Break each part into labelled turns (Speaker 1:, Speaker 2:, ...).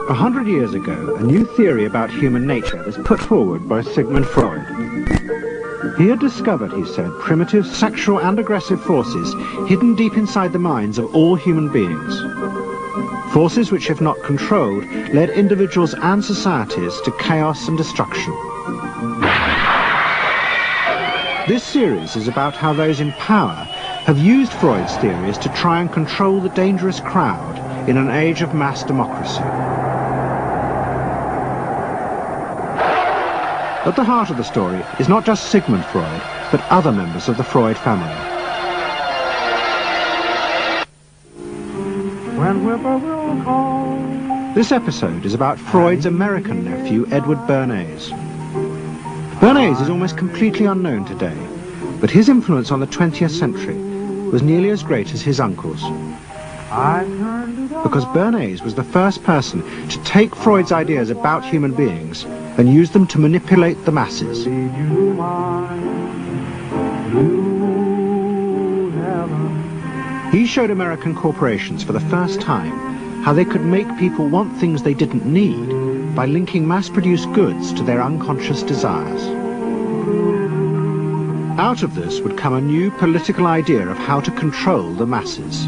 Speaker 1: 100 years ago, a new theory about human nature was put forward by Sigmund Freud. He had discovered, he said, primitive sexual and aggressive forces hidden deep inside the minds of all human beings. Forces which, if not controlled, led individuals and societies to chaos and destruction. This series is about how those in power have used Freud's theories to try and control the dangerous crowd in an age of mass democracy. At the heart of the story is not just Sigmund Freud, but other members of the Freud family. This episode is about Freud's American nephew, Edward Bernays. Bernays is almost completely unknown today, but his influence on the 20th century was nearly as great as his uncle's. Because Bernays was the first person to take Freud's ideas about human beings and use them to manipulate the masses. He showed American corporations for the first time how they could make people want things they didn't need by linking mass-produced goods to their unconscious desires. Out of this would come a new political idea of how to control the masses.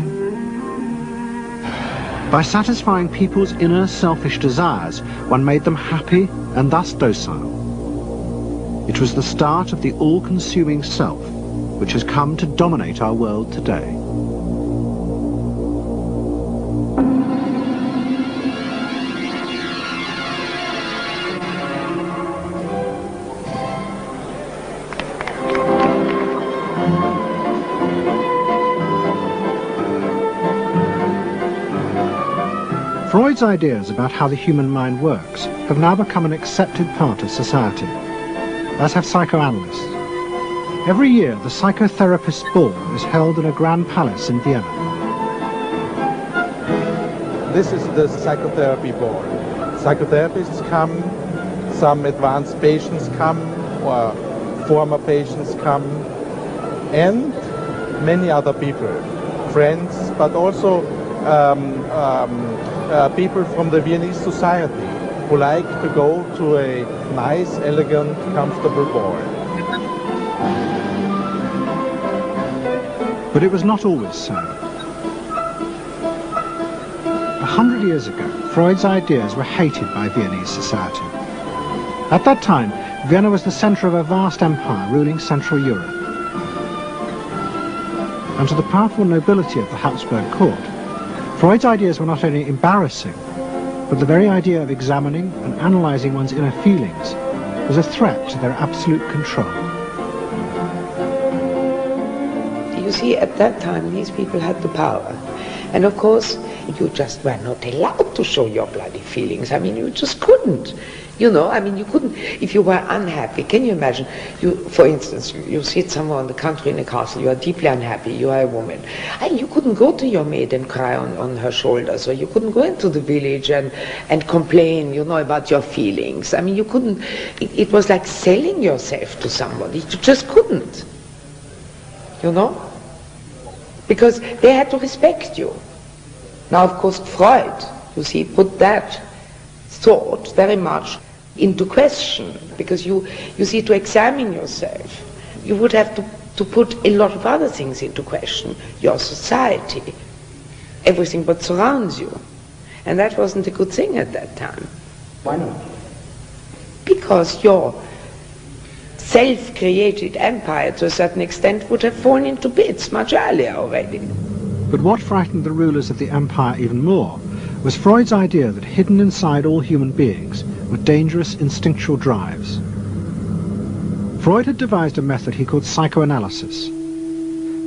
Speaker 1: By satisfying people's inner selfish desires, one made them happy and thus docile. It was the start of the all-consuming self, which has come to dominate our world today. Freud's ideas about how the human mind works have now become an accepted part of society, as have psychoanalysts. Every year, the psychotherapist's ball is held in a grand palace in Vienna.
Speaker 2: This is the psychotherapy ball. Psychotherapists come, some advanced patients come, or former patients come, and many other people, friends, but also people from the Viennese society who like to go to a nice, elegant, comfortable ball.
Speaker 1: But it was not always so. 100 years ago, Freud's ideas were hated by Viennese society. At that time, Vienna was the center of a vast empire ruling Central Europe. And to the powerful nobility of the Habsburg court, Freud's ideas were not only embarrassing, but the very idea of examining and analyzing one's inner feelings was a threat to their absolute control.
Speaker 3: You see, at that time, these people had the power. And of course, you just were not allowed to show your bloody feelings. I mean, you just couldn't. You know, I mean, you couldn't, if you were unhappy. Can you imagine, for instance, you sit somewhere in the country in a castle, you are deeply unhappy, you are a woman. And you couldn't go to your maid and cry on her shoulders, or you couldn't go into the village and complain, you know, about your feelings. I mean, you couldn't, it was like selling yourself to somebody. You just couldn't, you know, because they had to respect you. Now, of course, Freud, you see, put that thought very much into question, because you see, to examine yourself, you would have to put a lot of other things into question, your society, everything what surrounds you. And that wasn't a good thing at that time.
Speaker 4: Why not?
Speaker 3: Because your self-created empire, to a certain extent, would have fallen into bits much earlier already.
Speaker 1: But what frightened the rulers of the empire even more was Freud's idea that hidden inside all human beings were dangerous instinctual drives. Freud had devised a method he called psychoanalysis.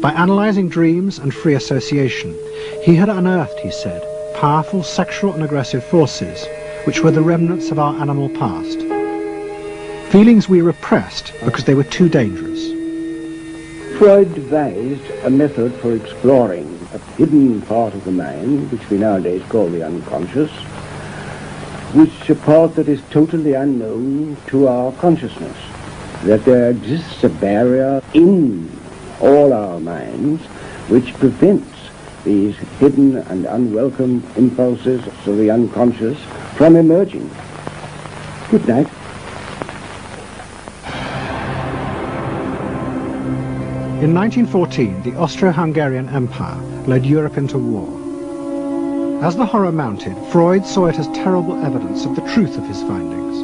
Speaker 1: By analyzing dreams and free association, he had unearthed, he said, powerful sexual and aggressive forces which were the remnants of our animal past. Feelings we repressed because they were too dangerous.
Speaker 4: Freud devised a method for exploring a hidden part of the mind, which we nowadays call the unconscious, which is a part that is totally unknown to our consciousness, that there exists a barrier in all our minds which prevents these hidden and unwelcome impulses of the unconscious from emerging. Good night.
Speaker 1: In 1914, the Austro-Hungarian Empire led Europe into war. As the horror mounted, Freud saw it as terrible evidence of the truth of his findings.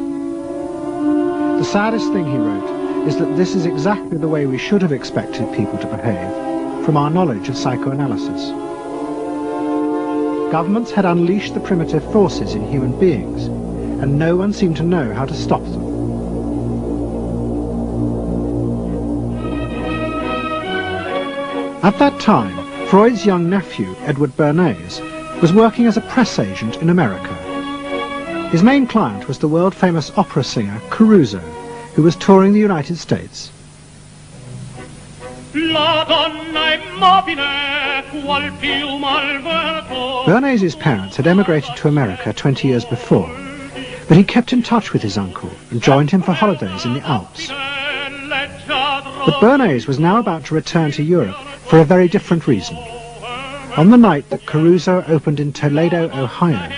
Speaker 1: The saddest thing, he wrote, is that this is exactly the way we should have expected people to behave, from our knowledge of psychoanalysis. Governments had unleashed the primitive forces in human beings, and no one seemed to know how to stop them. At that time, Freud's young nephew, Edward Bernays, was working as a press agent in America. His main client was the world-famous opera singer Caruso, who was touring the United States. Bernays' parents had emigrated to America 20 years before, but he kept in touch with his uncle and joined him for holidays in the Alps. But Bernays was now about to return to Europe for a very different reason. On the night that Caruso opened in Toledo, Ohio,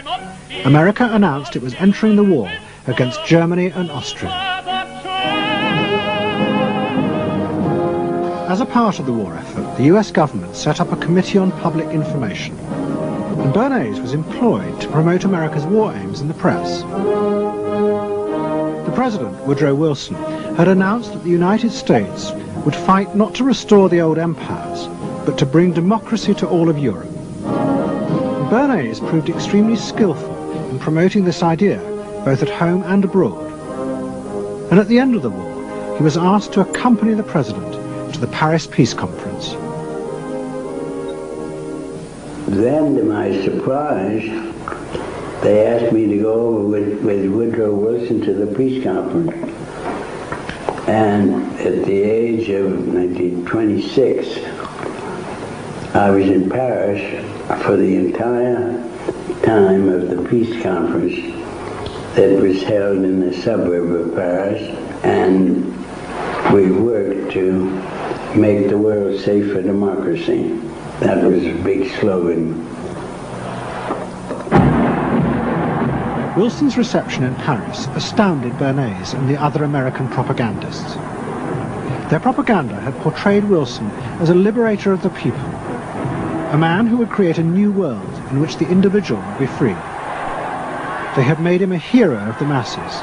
Speaker 1: America announced it was entering the war against Germany and Austria. As a part of the war effort, the US government set up a Committee on Public Information, and Bernays was employed to promote America's war aims in the press. The President, Woodrow Wilson, had announced that the United States would fight not to restore the old empires, but to bring democracy to all of Europe. Bernays proved extremely skillful in promoting this idea, both at home and abroad. And at the end of the war, he was asked to accompany the President to the Paris Peace Conference.
Speaker 5: Then, to my surprise, they asked me to go over with Woodrow Wilson to the peace conference. And at the age of 26, I was in Paris for the entire time of the peace conference that was held in the suburb of Paris, and we worked to make the world safe for democracy. That was a big slogan.
Speaker 1: Wilson's reception in Paris astounded Bernays and the other American propagandists. Their propaganda had portrayed Wilson as a liberator of the people, a man who would create a new world in which the individual would be free. They had made him a hero of the masses.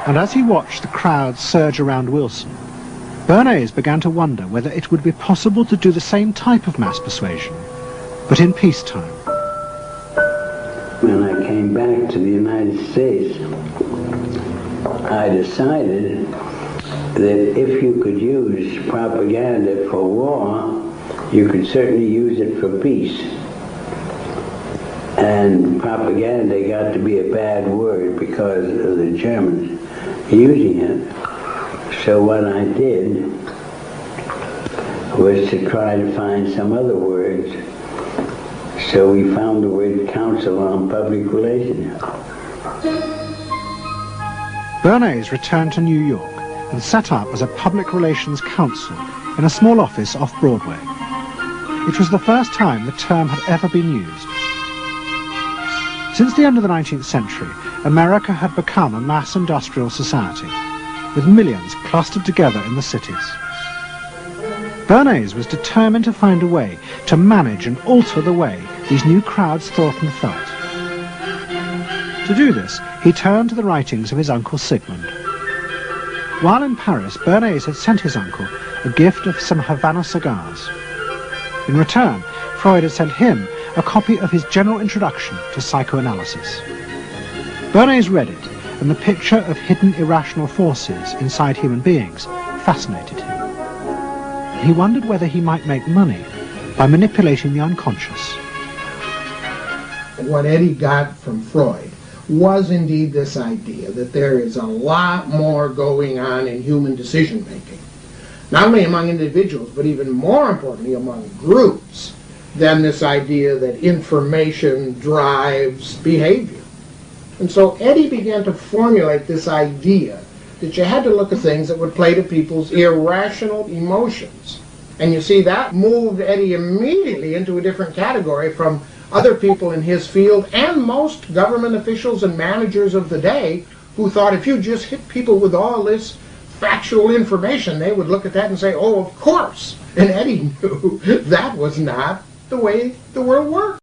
Speaker 1: And as he watched the crowds surge around Wilson, Bernays began to wonder whether it would be possible to do the same type of mass persuasion, but in peacetime.
Speaker 5: When I came back to the United States, I decided that if you could use propaganda for war, you could certainly use it for peace. And propaganda got to be a bad word because of the Germans using it. So what I did was to try to find some other words. So we found the word Council on Public Relations.
Speaker 1: Bernays returned to New York and set up as a public relations counsel in a small office off Broadway. It was the first time the term had ever been used. Since the end of the 19th century, America had become a mass industrial society, with millions clustered together in the cities. Bernays was determined to find a way to manage and alter the way these new crowds thought and felt. To do this, he turned to the writings of his uncle Sigmund. While in Paris, Bernays had sent his uncle a gift of some Havana cigars. In return, Freud had sent him a copy of his general introduction to psychoanalysis. Bernays read it, and the picture of hidden irrational forces inside human beings fascinated him. He wondered whether he might make money by manipulating the unconscious.
Speaker 6: What Eddie got from Freud was indeed this idea that there is a lot more going on in human decision-making, not only among individuals, but even more importantly among groups, than this idea that information drives behavior. And so Eddie began to formulate this idea that you had to look at things that would play to people's irrational emotions. And you see, that moved Eddie immediately into a different category from other people in his field, and most government officials and managers of the day, who thought if you just hit people with all this factual information, they would look at that and say, oh, of course. And Eddie knew that was not the way the world worked.